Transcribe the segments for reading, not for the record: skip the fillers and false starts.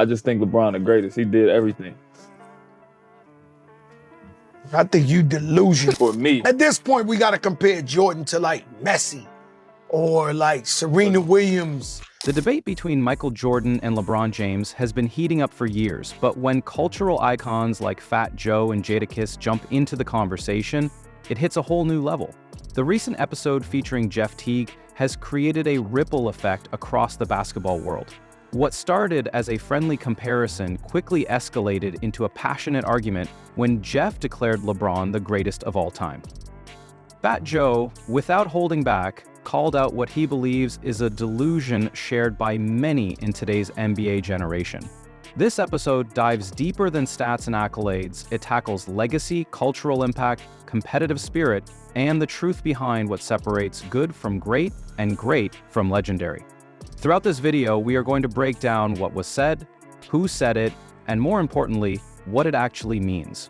I just think LeBron the greatest. He did everything. I think you delusion. For me. At this point, we got to compare Jordan to like Messi or like Serena Williams. The debate between Michael Jordan and LeBron James has been heating up for years, but when cultural icons like Fat Joe and Jadakiss jump into the conversation, it hits a whole new level. The recent episode featuring Jeff Teague has created a ripple effect across the basketball world. What started as a friendly comparison quickly escalated into a passionate argument when Jeff declared LeBron the greatest of all time. Fat Joe, without holding back, called out what he believes is a delusion shared by many in today's NBA generation. This episode dives deeper than stats and accolades. It tackles legacy, cultural impact, competitive spirit, and the truth behind what separates good from great and great from legendary. Throughout this video, we are going to break down what was said, who said it, and more importantly, what it actually means.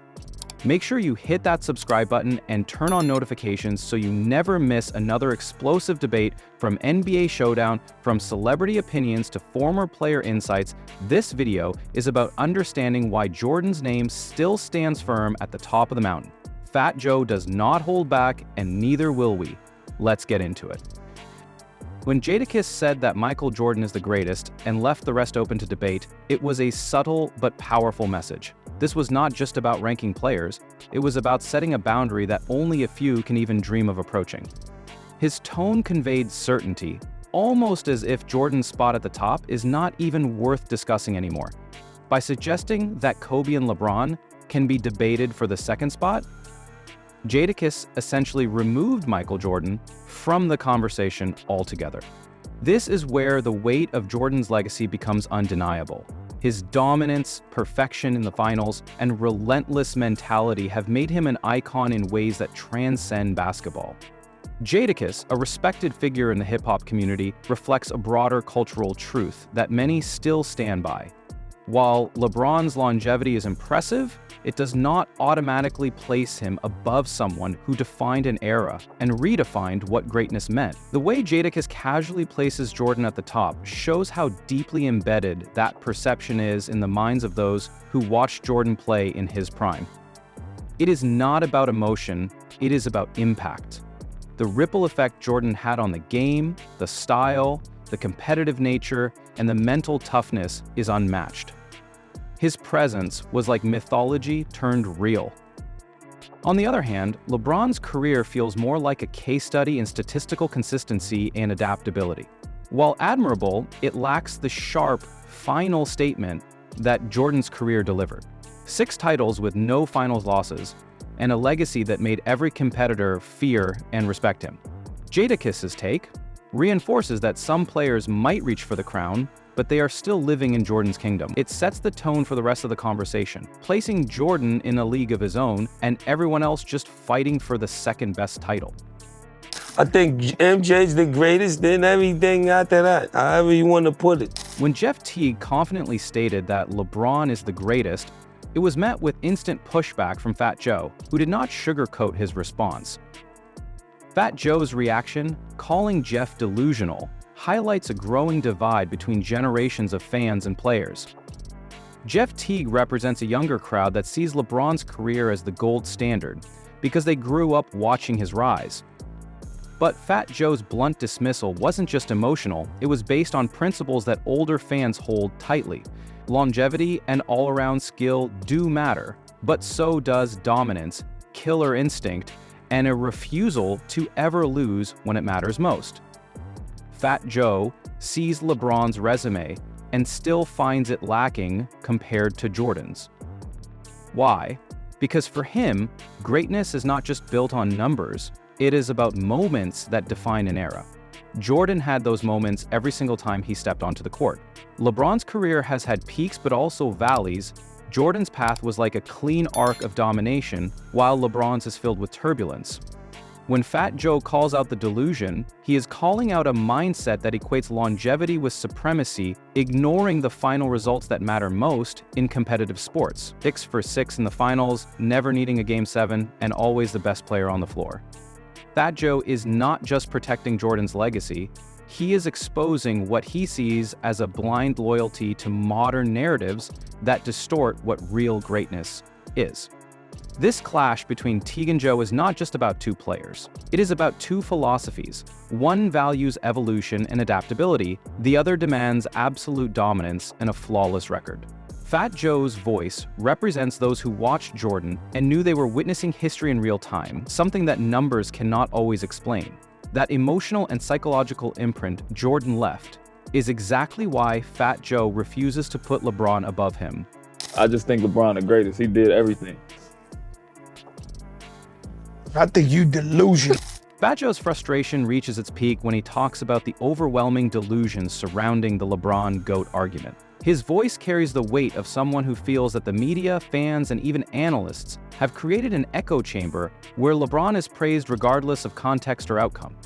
Make sure you hit that subscribe button and turn on notifications so you never miss another explosive debate from NBA Showdown, from celebrity opinions to former player insights. This video is about understanding why Jordan's name still stands firm at the top of the mountain. Fat Joe does not hold back, and neither will we. Let's get into it. When Jadakiss said that Michael Jordan is the greatest and left the rest open to debate, it was a subtle but powerful message. This was not just about ranking players, it was about setting a boundary that only a few can even dream of approaching. His tone conveyed certainty, almost as if Jordan's spot at the top is not even worth discussing anymore. By suggesting that Kobe and LeBron can be debated for the second spot, Jadakiss essentially removed Michael Jordan from the conversation altogether. This is where the weight of Jordan's legacy becomes undeniable. His dominance, perfection in the finals, and relentless mentality have made him an icon in ways that transcend basketball. Jadakiss, a respected figure in the hip-hop community, reflects a broader cultural truth that many still stand by. While LeBron's longevity is impressive, it does not automatically place him above someone who defined an era and redefined what greatness meant. The way Jadakiss casually places Jordan at the top shows how deeply embedded that perception is in the minds of those who watched Jordan play in his prime. It is not about emotion, it is about impact. The ripple effect Jordan had on the game, the style, the competitive nature, and the mental toughness is unmatched. His presence was like mythology turned real. On the other hand, LeBron's career feels more like a case study in statistical consistency and adaptability. While admirable, it lacks the sharp, final statement that Jordan's career delivered. 6 titles with no finals losses, and a legacy that made every competitor fear and respect him. Jadakiss's take reinforces that some players might reach for the crown, but they are still living in Jordan's kingdom. It sets the tone for the rest of the conversation, placing Jordan in a league of his own and everyone else just fighting for the second best title. I think MJ's the greatest, then everything after that, however you want to put it. When Jeff Teague confidently stated that LeBron is the greatest, it was met with instant pushback from Fat Joe, who did not sugarcoat his response. Fat Joe's reaction, calling Jeff delusional, highlights a growing divide between generations of fans and players. Jeff Teague represents a younger crowd that sees LeBron's career as the gold standard because they grew up watching his rise. But Fat Joe's blunt dismissal wasn't just emotional, it was based on principles that older fans hold tightly. Longevity and all-around skill do matter, but so does dominance, killer instinct, and a refusal to ever lose when it matters most. Fat Joe sees LeBron's resume and still finds it lacking compared to Jordan's. Why? Because for him, greatness is not just built on numbers, it is about moments that define an era. Jordan had those moments every single time he stepped onto the court. LeBron's career has had peaks but also valleys. Jordan's path was like a clean arc of domination, while LeBron's is filled with turbulence. When Fat Joe calls out the delusion, he is calling out a mindset that equates longevity with supremacy, ignoring the final results that matter most in competitive sports. 6 for 6 in the finals, never needing a Game 7, and always the best player on the floor. Fat Joe is not just protecting Jordan's legacy, he is exposing what he sees as a blind loyalty to modern narratives that distort what real greatness is. This clash between Teague and Joe is not just about two players. It is about two philosophies. One values evolution and adaptability, the other demands absolute dominance and a flawless record. Fat Joe's voice represents those who watched Jordan and knew they were witnessing history in real time, something that numbers cannot always explain. That emotional and psychological imprint Jordan left is exactly why Fat Joe refuses to put LeBron above him. I just think LeBron the greatest. He did everything. I think you delusion. Fat Joe's frustration reaches its peak when he talks about the overwhelming delusion surrounding the LeBron GOAT argument. His voice carries the weight of someone who feels that the media, fans, and even analysts have created an echo chamber where LeBron is praised regardless of context or outcome.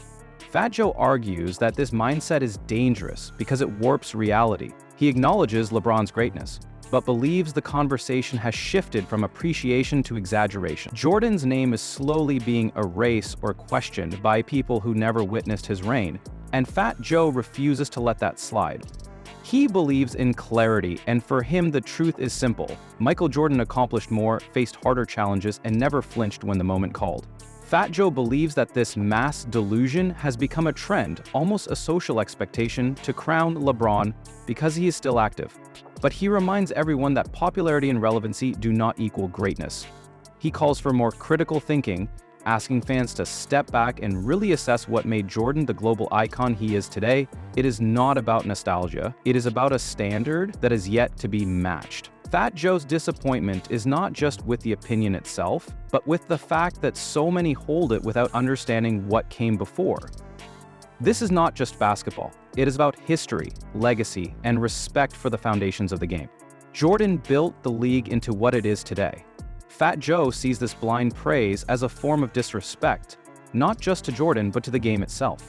Fat Joe argues that this mindset is dangerous because it warps reality. He acknowledges LeBron's greatness, but believes the conversation has shifted from appreciation to exaggeration. Jordan's name is slowly being erased or questioned by people who never witnessed his reign, and Fat Joe refuses to let that slide. He believes in clarity, and for him the truth is simple. Michael Jordan accomplished more, faced harder challenges, and never flinched when the moment called. Fat Joe believes that this mass delusion has become a trend, almost a social expectation, to crown LeBron because he is still active. But he reminds everyone that popularity and relevancy do not equal greatness. He calls for more critical thinking, asking fans to step back and really assess what made Jordan the global icon he is today. It is not about nostalgia. It is about a standard that is yet to be matched. Fat Joe's disappointment is not just with the opinion itself, but with the fact that so many hold it without understanding what came before. This is not just basketball. It is about history, legacy, and respect for the foundations of the game. Jordan built the league into what it is today. Fat Joe sees this blind praise as a form of disrespect, not just to Jordan, but to the game itself.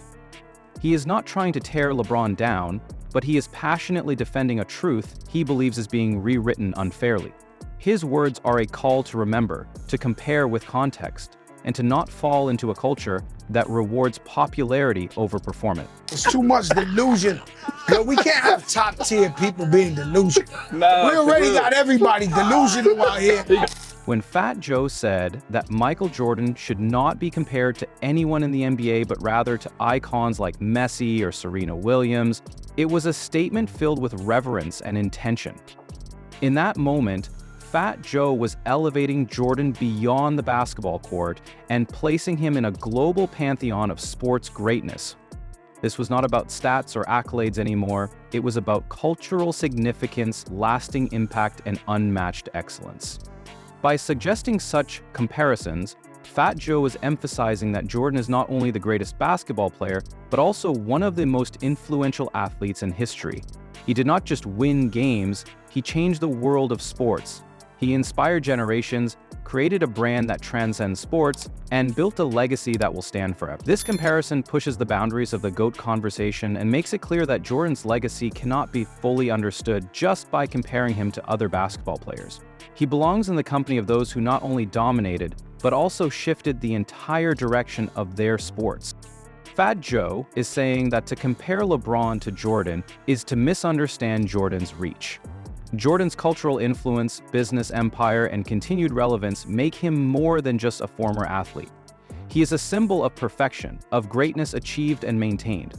He is not trying to tear LeBron down, but he is passionately defending a truth he believes is being rewritten unfairly. His words are a call to remember, to compare with context, and to not fall into a culture that rewards popularity over performance. It's too much delusion. Yo, we can't have top tier people being delusional. Nah, We already got everybody delusional out here. When Fat Joe said that Michael Jordan should not be compared to anyone in the NBA but rather to icons like Messi or Serena Williams, it was a statement filled with reverence and intention. In that moment, Fat Joe was elevating Jordan beyond the basketball court and placing him in a global pantheon of sports greatness. This was not about stats or accolades anymore. It was about cultural significance, lasting impact, and unmatched excellence. By suggesting such comparisons, Fat Joe is emphasizing that Jordan is not only the greatest basketball player, but also one of the most influential athletes in history. He did not just win games, he changed the world of sports. He inspired generations, created a brand that transcends sports, and built a legacy that will stand forever. This comparison pushes the boundaries of the GOAT conversation and makes it clear that Jordan's legacy cannot be fully understood just by comparing him to other basketball players. He belongs in the company of those who not only dominated, but also shifted the entire direction of their sports. Fat Joe is saying that to compare LeBron to Jordan is to misunderstand Jordan's reach. Jordan's cultural influence, business empire, and continued relevance make him more than just a former athlete. He is a symbol of perfection, of greatness achieved and maintained.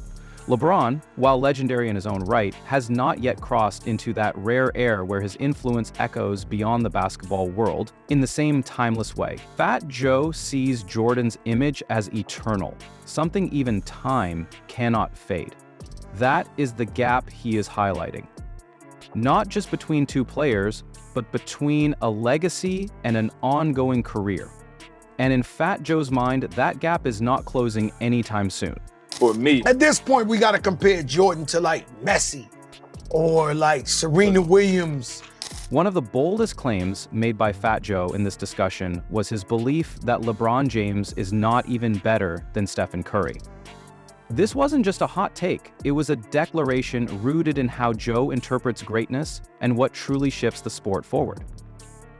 LeBron, while legendary in his own right, has not yet crossed into that rare air where his influence echoes beyond the basketball world in the same timeless way. Fat Joe sees Jordan's image as eternal, something even time cannot fade. That is the gap he is highlighting. Not just between two players, but between a legacy and an ongoing career. And in Fat Joe's mind, that gap is not closing anytime soon. For me, At this point, we gotta compare Jordan to like Messi or like Serena Williams. One of the boldest claims made by Fat Joe in this discussion was his belief that LeBron James is not even better than Steph Curry. This wasn't just a hot take, it was a declaration rooted in how Joe interprets greatness and what truly shifts the sport forward.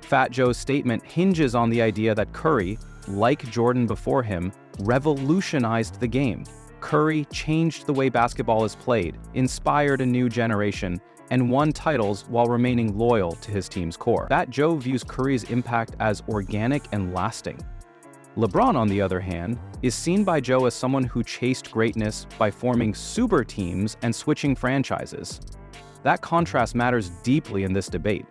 Fat Joe's statement hinges on the idea that Curry, like Jordan before him, revolutionized the game. Curry changed the way basketball is played, inspired a new generation, and won titles while remaining loyal to his team's core. Fat Joe views Curry's impact as organic and lasting. LeBron, on the other hand, is seen by Joe as someone who chased greatness by forming super teams and switching franchises. That contrast matters deeply in this debate.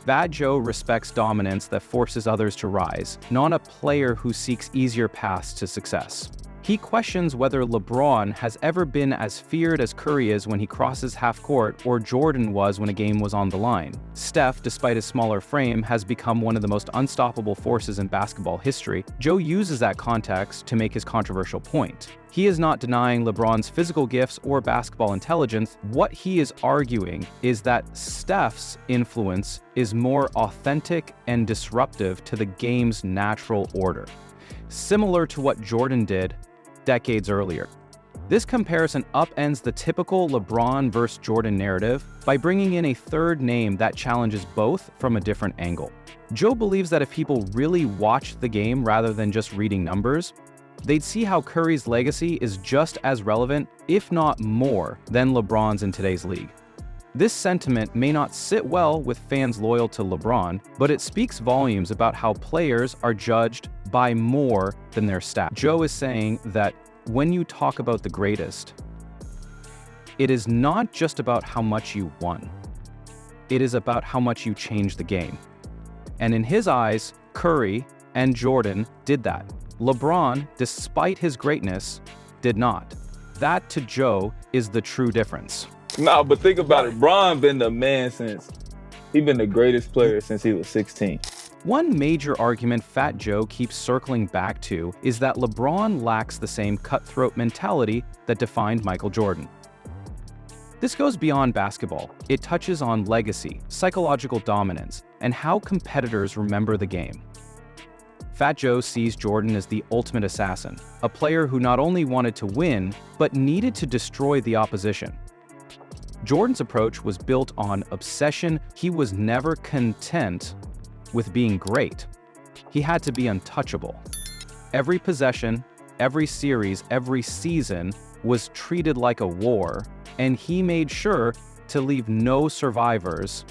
Fat Joe respects dominance that forces others to rise, not a player who seeks easier paths to success. He questions whether LeBron has ever been as feared as Curry is when he crosses half court or Jordan was when a game was on the line. Steph, despite his smaller frame, has become one of the most unstoppable forces in basketball history. Joe uses that context to make his controversial point. He is not denying LeBron's physical gifts or basketball intelligence. What he is arguing is that Steph's influence is more authentic and disruptive to the game's natural order, similar to what Jordan did decades earlier. This comparison upends the typical LeBron versus Jordan narrative by bringing in a third name that challenges both from a different angle. Joe believes that if people really watched the game rather than just reading numbers, they'd see how Curry's legacy is just as relevant, if not more, than LeBron's in today's league. This sentiment may not sit well with fans loyal to LeBron, but it speaks volumes about how players are judged by more than their stats. Joe is saying that when you talk about the greatest, it is not just about how much you won. It is about how much you changed the game. And in his eyes, Curry and Jordan did that. LeBron, despite his greatness, did not. That, to Joe, is the true difference. No, but think about it. Bron been the man he's been the greatest player since he was 16. One major argument Fat Joe keeps circling back to is that LeBron lacks the same cutthroat mentality that defined Michael Jordan. This goes beyond basketball. It touches on legacy, psychological dominance, and how competitors remember the game. Fat Joe sees Jordan as the ultimate assassin, a player who not only wanted to win, but needed to destroy the opposition. Jordan's approach was built on obsession. He was never content with being great. He had to be untouchable. Every possession, every series, every season was treated like a war, and he made sure to leave no survivors.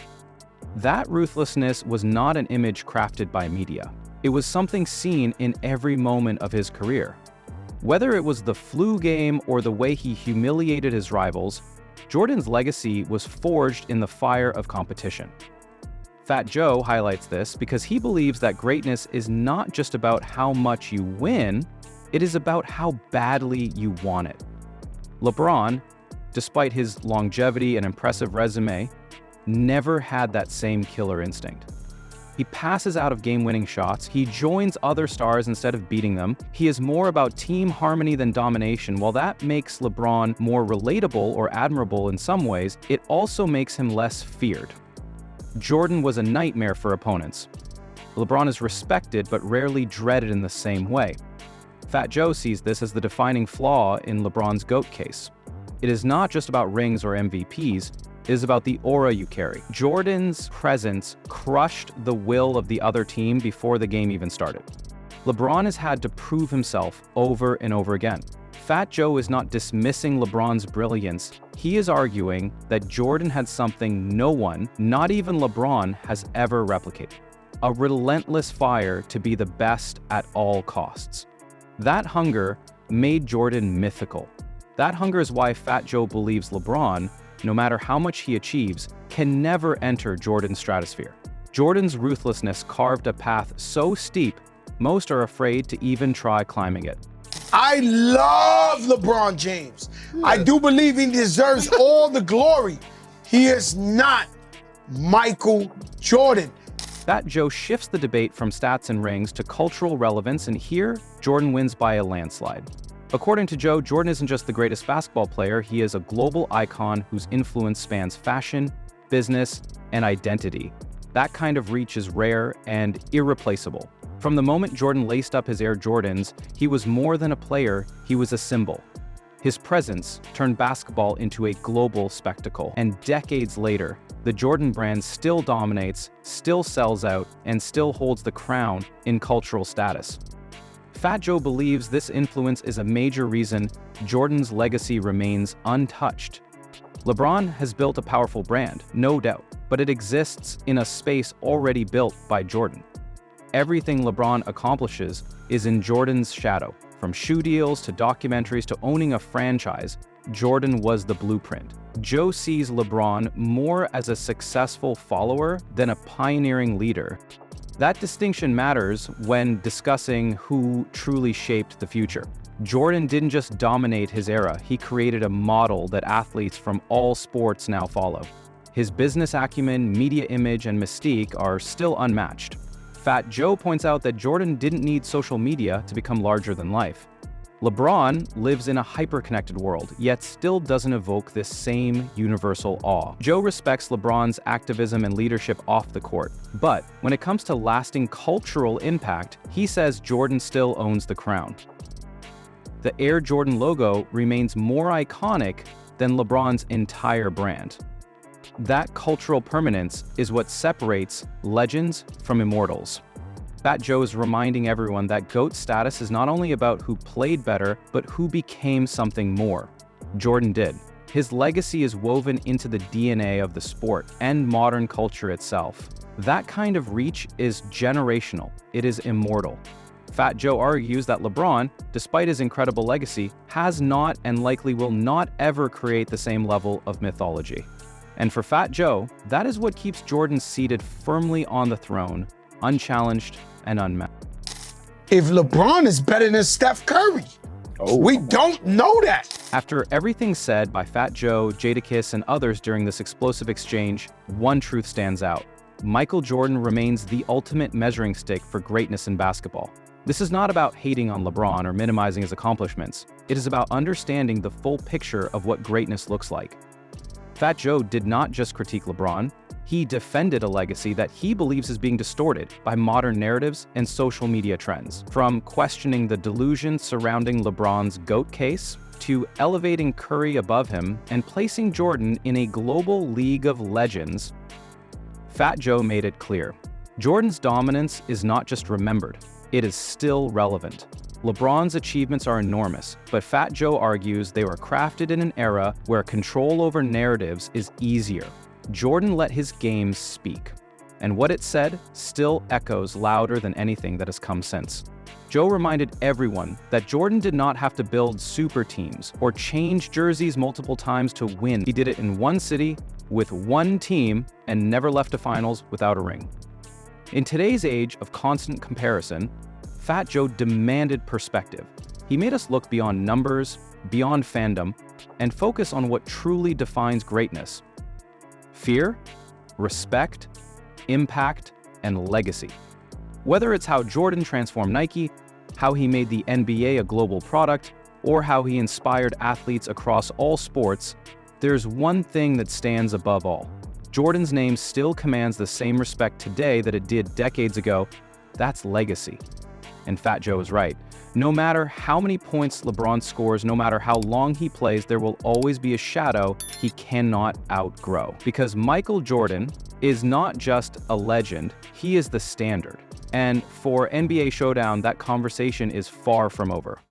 That ruthlessness was not an image crafted by media. It was something seen in every moment of his career. Whether it was the flu game or the way he humiliated his rivals, Jordan's legacy was forged in the fire of competition. Fat Joe highlights this because he believes that greatness is not just about how much you win, it is about how badly you want it. LeBron, despite his longevity and impressive resume, never had that same killer instinct. He passes out of game-winning shots, he joins other stars instead of beating them, he is more about team harmony than domination. While that makes LeBron more relatable or admirable in some ways, it also makes him less feared. Jordan was a nightmare for opponents. LeBron is respected but rarely dreaded in the same way. Fat Joe sees this as the defining flaw in LeBron's GOAT case. It is not just about rings or MVPs, it is about the aura you carry. Jordan's presence crushed the will of the other team before the game even started. LeBron has had to prove himself over and over again. Fat Joe is not dismissing LeBron's brilliance. He is arguing that Jordan had something no one, not even LeBron, has ever replicated. A relentless fire to be the best at all costs. That hunger made Jordan mythical. That hunger is why Fat Joe believes LeBron, no matter how much he achieves, can never enter Jordan's stratosphere. Jordan's ruthlessness carved a path so steep, most are afraid to even try climbing it. I love LeBron James. I do believe he deserves all the glory. He is not Michael Jordan. Fat Joe shifts the debate from stats and rings to cultural relevance, and here, Jordan wins by a landslide. According to Joe, Jordan isn't just the greatest basketball player, he is a global icon whose influence spans fashion, business, and identity. That kind of reach is rare and irreplaceable. From the moment Jordan laced up his Air Jordans, he was more than a player, he was a symbol. His presence turned basketball into a global spectacle, and decades later, the Jordan brand still dominates, still sells out, and still holds the crown in cultural status. Fat Joe believes this influence is a major reason Jordan's legacy remains untouched. LeBron has built a powerful brand, no doubt, but it exists in a space already built by Jordan. Everything LeBron accomplishes is in Jordan's shadow. From shoe deals to documentaries to owning a franchise, Jordan was the blueprint. Joe sees LeBron more as a successful follower than a pioneering leader. That distinction matters when discussing who truly shaped the future. Jordan didn't just dominate his era, he created a model that athletes from all sports now follow. His business acumen, media image, and mystique are still unmatched. Fat Joe points out that Jordan didn't need social media to become larger than life. LeBron lives in a hyper-connected world, yet still doesn't evoke this same universal awe. Joe respects LeBron's activism and leadership off the court, but when it comes to lasting cultural impact, he says Jordan still owns the crown. The Air Jordan logo remains more iconic than LeBron's entire brand. That cultural permanence is what separates legends from immortals. Fat Joe is reminding everyone that GOAT status is not only about who played better, but who became something more. Jordan did. His legacy is woven into the DNA of the sport and modern culture itself. That kind of reach is generational. It is immortal. Fat Joe argues that LeBron, despite his incredible legacy, has not and likely will not ever create the same level of mythology. And for Fat Joe, that is what keeps Jordan seated firmly on the throne, unchallenged and unmatched. If LeBron is better than Steph Curry, we don't know that. After everything said by Fat Joe, Jadakiss, and others during this explosive exchange, one truth stands out. Michael Jordan remains the ultimate measuring stick for greatness in basketball. This is not about hating on LeBron or minimizing his accomplishments. It is about understanding the full picture of what greatness looks like. Fat Joe did not just critique LeBron, he defended a legacy that he believes is being distorted by modern narratives and social media trends. From questioning the delusion surrounding LeBron's GOAT case, to elevating Curry above him and placing Jordan in a global league of legends, Fat Joe made it clear. Jordan's dominance is not just remembered, it is still relevant. LeBron's achievements are enormous, but Fat Joe argues they were crafted in an era where control over narratives is easier. Jordan let his game speak, and what it said still echoes louder than anything that has come since. Joe reminded everyone that Jordan did not have to build super teams or change jerseys multiple times to win. He did it in one city, with one team, and never left the finals without a ring. In today's age of constant comparison, Fat Joe demanded perspective. He made us look beyond numbers, beyond fandom, and focus on what truly defines greatness. Fear, respect, impact, and legacy. Whether it's how Jordan transformed Nike, how he made the NBA a global product, or how he inspired athletes across all sports, there's one thing that stands above all. Jordan's name still commands the same respect today that it did decades ago. That's legacy. And Fat Joe is right. No matter how many points LeBron scores, no matter how long he plays, there will always be a shadow he cannot outgrow. Because Michael Jordan is not just a legend, he is the standard. And for NBA Showdown, that conversation is far from over.